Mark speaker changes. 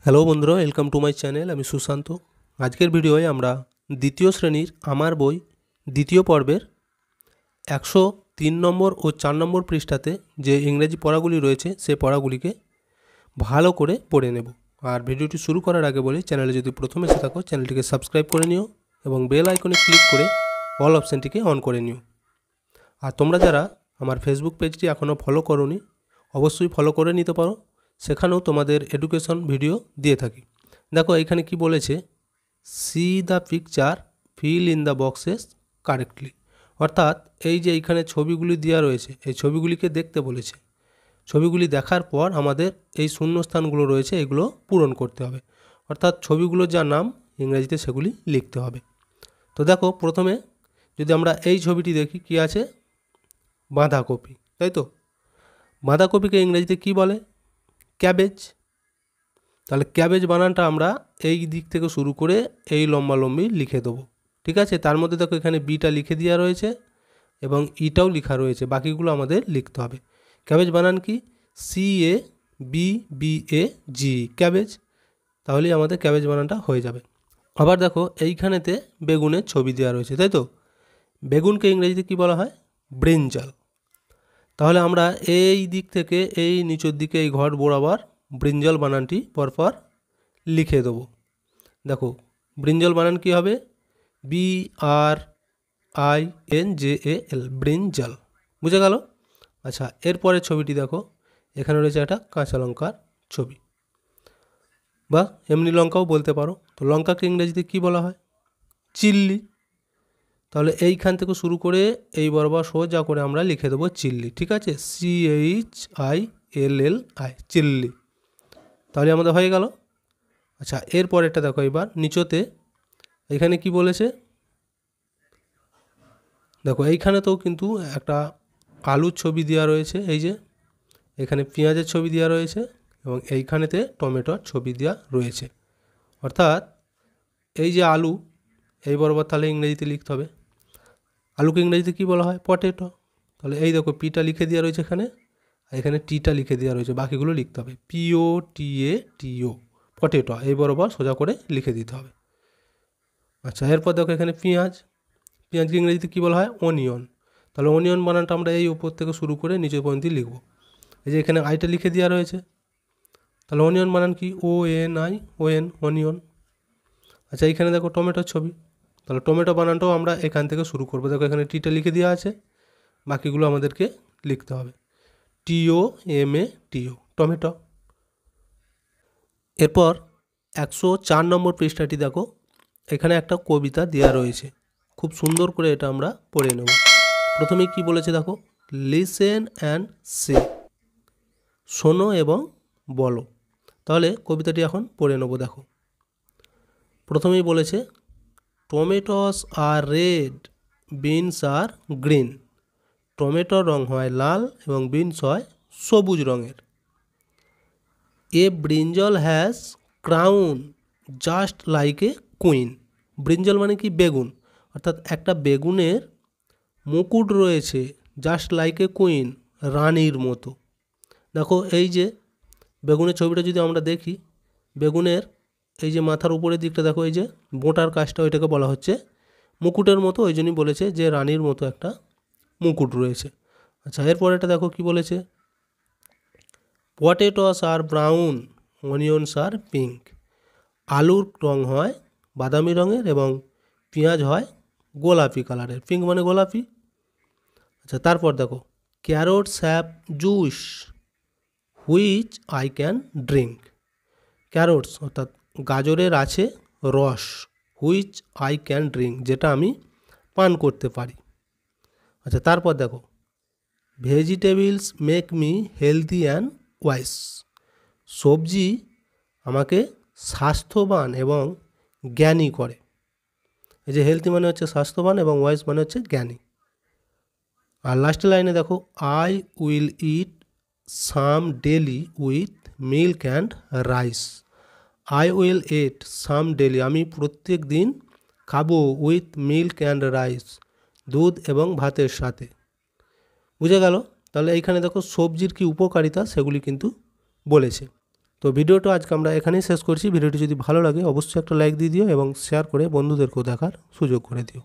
Speaker 1: Hello বন্ধুরা, welcome to my channel. আমি সুশান্ত। আজকের ভিডিওয়ে আমরা দ্বিতীয় শ্রেণীর আমার বই দ্বিতীয় পর্বের 103 নম্বর ও 4 নম্বর পৃষ্ঠাতে যে ইংরেজি পড়াগুলি রয়েছে সেই পড়াগুলিকে ভালো করে পড়ে নেব। আর ভিডিওটি শুরু করার আগে বলি, চ্যানেলে যদি প্রথম এসে থাকো চ্যানেলটিকে সাবস্ক্রাইব করে নিও এবং বেল আইকনে ক্লিক করে অল অপশানটিকে অন করে নিও। আর তোমরা যারা আমার ফেসবুক পেজটি এখনও ফলো করোনি অবশ্যই ফলো করে নিতে পারো, সেখানেও তোমাদের এডুকেশন ভিডিও দিয়ে থাকি। দেখো এখানে কি বলেছে, C the picture, fill in the boxes correctly. অর্থাৎ এই যে এইখানে ছবিগুলি দেওয়া রয়েছে এই ছবিগুলিকে দেখতে বলেছে। ছবিগুলি দেখার পর আমাদের এই শূন্যস্থানগুলো রয়েছে এগুলো পূরণ করতে হবে। অর্থাৎ ছবিগুলোর যা নাম ইংরেজিতে সেগুলি লিখতে হবে। তো দেখো প্রথমে যদি আমরা এই ছবিটি দেখি, কি আছে, বাঁধাকপি, তাই তো। বাঁধাকপিকে ইংরেজিতে কি বলে? ক্যাবেজ। তাহলে ক্যাবেজ বানানটা আমরা এই দিক থেকে শুরু করে এই লম্বালম্বি লিখে দেবো, ঠিক আছে। তার মধ্যে দেখো এখানে বিটা লিখে দেওয়া রয়েছে এবং ইটাও লেখা রয়েছে, বাকিগুলো আমাদের লিখতে হবে। ক্যাবেজ বানান কি? CABBAG, cabbage. তাহলেই আমাদের ক্যাবেজ বানানটা হয়ে যাবে। আবার দেখো এইখানেতে বেগুনের ছবি দেওয়া রয়েছে, তাই তো। বেগুনকে ইংরেজিতে কি বলা হয়? ব্রিঞ্জাল। তাহলে আমরা এই দিক থেকে এই নিচের দিকে এই ঘর বরাবর ব্রিঞ্জাল বানানটি পরপর লিখে দেবো। দেখো ব্রিঞ্জাল বানান কি হবে? BRINJAL, brinjal. বুঝে গেল? আচ্ছা, এরপরের ছবিটি দেখো, এখানে রয়েছে একটা কাঁচা লঙ্কার ছবি, বা এমনি লঙ্কাও বলতে পারো। তো লঙ্কাকে ইংরেজিতে কি বলা হয়? চিল্লি। তাহলে এইখান থেকে শুরু করে এই বরাবর সোজা করে আমরা লিখে দেবো চিল্লি, ঠিক আছে। CHILLI, চিল্লি। তাহলে আমাদের হয়ে গেল। আচ্ছা, এরপরেরটা দেখো এবার নিচতে এখানে কি বলেছে দেখো। এইখানে তো কিন্তু একটা আলুর ছবি দেওয়া রয়েছে, এই যে এখানে পেঁয়াজের ছবি দেওয়া রয়েছে এবং এইখানেতে টমেটোর ছবি দেওয়া রয়েছে। অর্থাৎ এই যে আলু, এই বরাবর তাহলে ইংরেজিতে লিখতে হবে। আলুকে ইংরেজিতে কী বলা হয়? পটেটো। তাহলে এই দেখো পিটা লিখে দেওয়া রয়েছে এখানে, আর এখানে টিটা লিখে দেওয়া রয়েছে, বাকিগুলো লিখতে হবে POTATO, পটেটো। এই বরাবর সোজা করে লিখে দিতে হবে। আচ্ছা, এরপর দেখো এখানে পেঁয়াজ। পেঁয়াজকে ইংরেজিতে কী বলা হয়? অনিয়ন। তাহলে অনিয়ন বানানটা আমরা এই উপর থেকে শুরু করে নিচের পর্যন্ত লিখব। এই যে এখানে আইটা লিখে দেওয়া রয়েছে, তাহলে অনিয়ন বানান কি? ONION, onion. আচ্ছা, এইখানে দেখো টমেটোর ছবি, তাহলে টমেটো বানানটাও আমরা এখান থেকে শুরু করবো। দেখো এখানে টিটা লিখে দেওয়া আছে, বাকিগুলো আমাদেরকে লিখতে হবে TOMATO, টমেটো। এরপর 104 নম্বর পৃষ্ঠাটি দেখো, এখানে একটা কবিতা দেওয়া রয়েছে, খুব সুন্দর করে এটা আমরা পড়ে নেব। প্রথমেই কি বলেছে দেখো, লিসেন অ্যান্ড সে, শোনো এবং বলো। তাহলে কবিতাটি এখন পড়ে নেব। দেখো প্রথমেই বলেছে, টমেটোস আর রেড, বিনস আর গ্রিন। টমেটোর রং হয় লাল এবং বিনস হয় সবুজ রঙের। A brinjal has crown just like a queen. Brinjal মানে কি? বেগুন। অর্থাৎ একটা বেগুনের মুকুট রয়েছে, জাস্ট লাইক এ কুইন, রানীর মতো। দেখো এই যে বেগুনের ছবিটা যদি আমরা দেখি, বেগুনের এই যে মাথার উপরের দিকটা দেখো, এই যে বোঁটার কাজটা, ওইটাকে বলা হচ্ছে মুকুটের মতো, ওই জন্যই বলেছে যে রানীর মতো একটা মুকুট রয়েছে। আচ্ছা, এরপরেটা দেখো কি বলেছে, পটেটোস আর ব্রাউন, অনিয়নস আর পিঙ্ক। আলুর রং হয় বাদামি রঙের এবং পেঁয়াজ হয় গোলাপি কালারের, পিঙ্ক মানে গোলাপি। আচ্ছা, তারপর দেখো, carrots have juice which I can drink. Carrots অর্থাৎ গাজরের আছে রস, হুইচ আই ক্যান ড্রিঙ্ক, যেটা আমি পান করতে পারি। আচ্ছা, তারপর দেখো, vegetables make me healthy and wise. সবজি আমাকে স্বাস্থ্যবান এবং জ্ঞানী করে। এই যে হেলদি মানে হচ্ছে স্বাস্থ্যবান এবং ওয়াইস মানে হচ্ছে জ্ঞানী। আর লাস্টের লাইনে দেখো, I will it some daily with milk and rice. I will it some daily, আমি প্রত্যেক দিন খাবো, উইথ মিল্ক অ্যান্ড রাইস, দুধ এবং ভাতের সাথে। বুঝে গেল? তাহলে এইখানে দেখো সবজির কি উপকারিতা সেগুলি কিন্তু বলেছে। তো তো ভিডিওটা আজকে আমরা এখানেই শেষ করছি। ভিডিওটি যদি ভালো লাগে অবশ্যই একটা লাইক দিয়ে দিও এবং শেয়ার করে বন্ধুদেরকেও দেখার সুযোগ করে দিও।